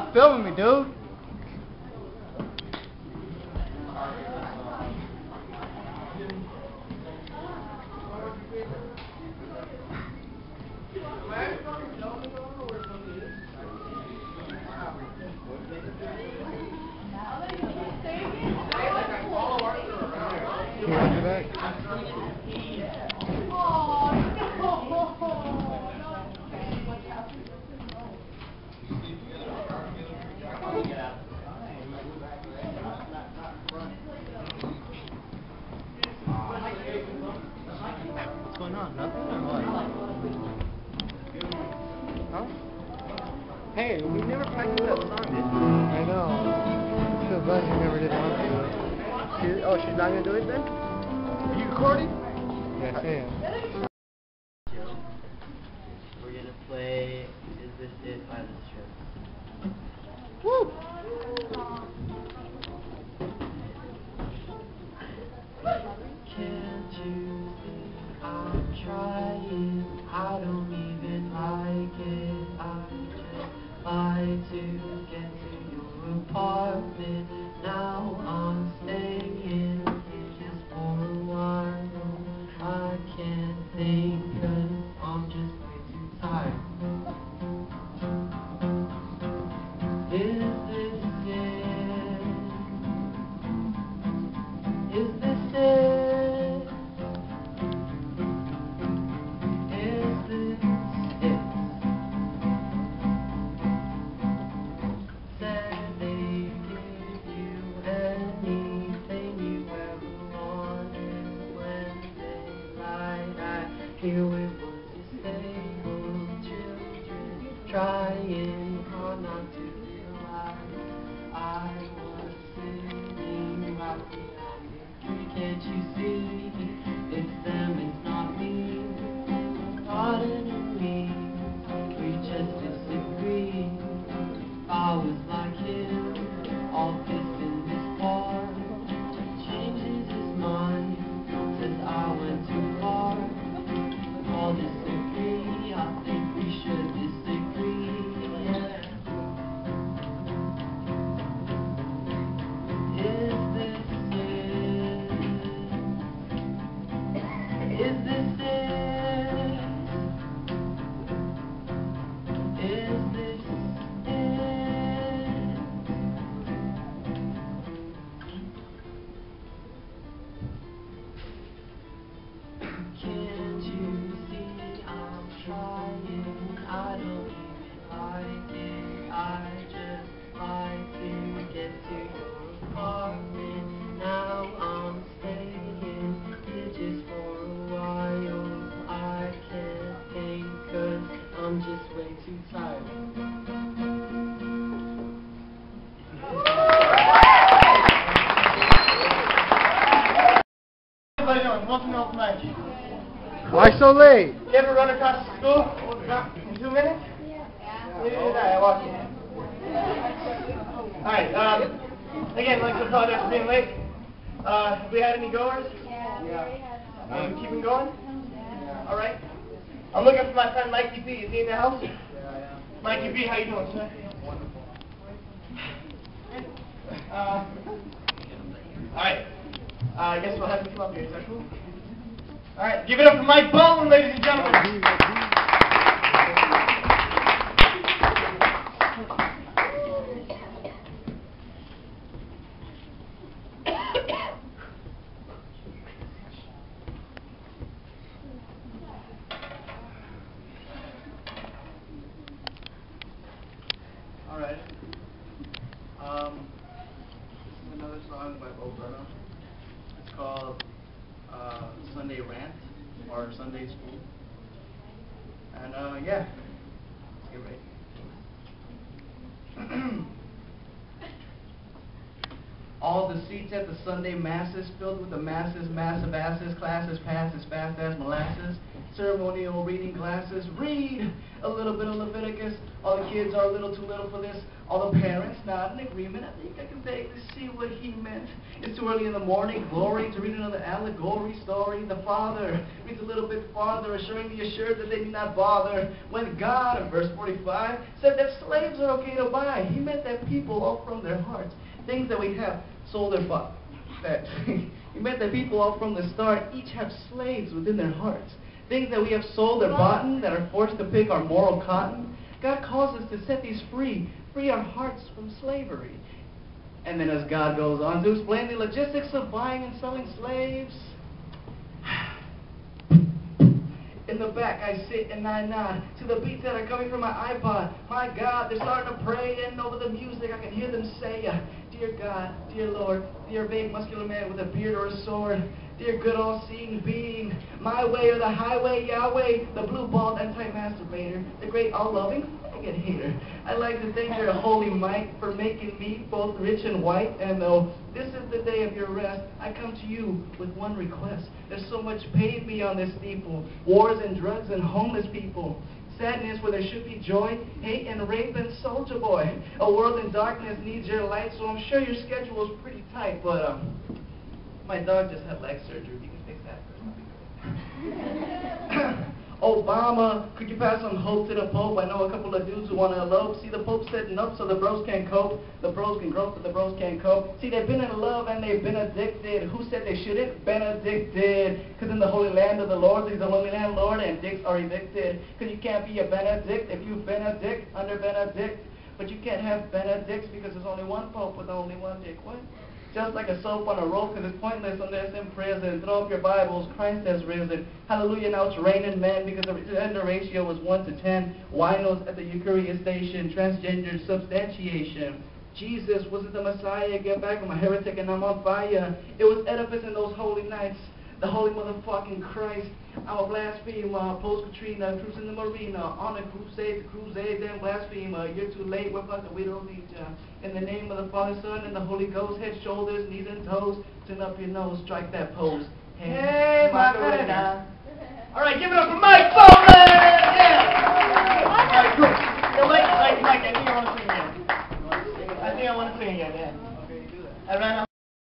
Stop filming me, dude. You want to do that? What's going on? Nothing or what? Huh? Hey, we never practiced that song, did we? I know. So glad you never did want to do it. She's not gonna do it then? Are you recording? Yes, I am. We're gonna play Is This It by the Strips. Woo! Can't you see I'm trying? I don't even like it. I just like to get to your apartment. Now I'm staying here just for a while. I can't think 'cause I'm just way too tired. Is this it? Is this it? Is this it? Said they give you anything you ever wanted when they lied. I hear we was just stable children trying hard not to realize I was sitting right behind you. Can't you see? It's them, it's not me. Not enemy. We just disagree. I was like him, all pissed in this bar. Changes his mind, says I went too far. All disagree, I think we should disagree. Yeah. Is this it? Is this it? Is this it? Can't you see I'm trying? I don't even like it. I just like to get to your apartment. Now I'm staying here just for a while. I can't think 'cause I'm just way too tired. How you doing? Welcome to Open Mic. Why so late? You ever run across the school in 2 minutes? Yeah. Neither did I walked in. Alright, again, I'd like to apologize for being late. Have we had any goers? Yeah. Keeping going? Yeah. Alright. I'm looking for my friend Mikey B. Is he in the house? Yeah, yeah. Mikey B, how you doing, sir? Wonderful. Alright. I guess we'll have him come up here. Is that cool? Alright, give it up for Mike Bolan, ladies and gentlemen. Alright. This is another song by Bolan. It's called Sunday Rant or Sunday School. And yeah, let's get ready. All the seats at the Sunday masses filled with the masses, massive asses, classes pass as fast as molasses. Ceremonial reading glasses, read a little bit of Leviticus. All the kids are a little too little for this. All the parents nod in agreement. I think I can vaguely see what he meant. It's too early in the morning, glory, to read another allegory story. The father reads a little bit farther, assuring the assured that they need not bother. When God, in verse 45, said that slaves are okay to buy, he meant that people all from their hearts, things that we have, sold their body. He meant that people all from the start each have slaves within their hearts. Things that we have sold or bought, that are forced to pick our moral cotton. God calls us to set these free our hearts from slavery. And then as God goes on to explain the logistics of buying and selling slaves, in the back I sit and I nod to the beats that are coming from my iPod. My God, they're starting to pray, and over the music I can hear them say, dear God, dear Lord, dear vague muscular man with a beard or a sword, dear good all-seeing being, my way or the highway, Yahweh, the blue-balled anti-masturbator, the great all-loving faggot hater. I'd like to thank your holy might for making me both rich and white, and though this is the day of your rest, I come to you with one request. There's so much pain beyond this steeple, wars and drugs and homeless people, sadness where there should be joy, hate and rape and soldier boy. A world in darkness needs your light, so I'm sure your schedule is pretty tight, but my dog just had leg surgery. You can fix that first. Obama, could you pass some hope to the Pope? I know a couple of dudes who want to elope. See, the Pope said nope, so the bros can't cope. The bros can grope, but the bros can't cope. See, they've been in love and they've been addicted. Who said they shouldn't? Benedicted. Because in the holy land of the Lord, he's the holy landlord, and dicks are evicted. Because you can't be a Benedict if you've been a dick under Benedict. But you can't have Benedicts because there's only one Pope with only one dick. What? Just like a soap on a rope, because it's pointless unless in prison. Throw up your Bibles, Christ has risen. Hallelujah, now it's raining men, because the gender ratio was 1 to 10. Winos at the Eucharistia station, transgender substantiation. Jesus wasn't the Messiah. Get back, I'm a heretic and I'm on fire. It was Oedipus in those holy nights. The holy motherfucking Christ. I'm a blasphemer, post-Katrina, cruising the marina, on a crusade, then blasphemer. You're too late, we're fucking, we don't need ya. In the name of the Father, Son, and the Holy Ghost, head, shoulders, knees, and toes, turn up your nose, strike that pose. Hey, Macarena. All right, give it up for Mike Bolan! Yeah!